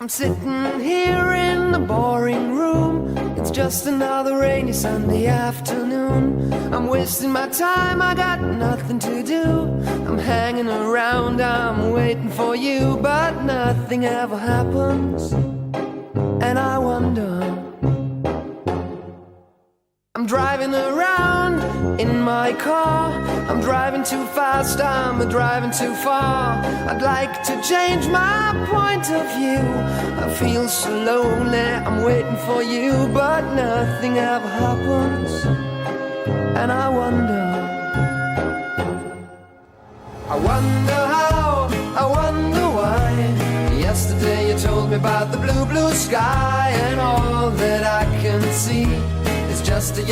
I'm sitting here in the boring room. It's just another rainy Sunday afternoon. I'm wasting my time, I got nothing to do. I'm hanging around, I'm waiting for you, but nothing ever happens. And I wonder, I'm driving around in my car. I'm driving too fast, I'm driving too far. I'd like to change my point of view. I feel so lonely, I'm waiting for you, but nothing ever happens. And I wonder how, I wonder why. Yesterday you told me about the blue, blue sky, and all that I can see is just a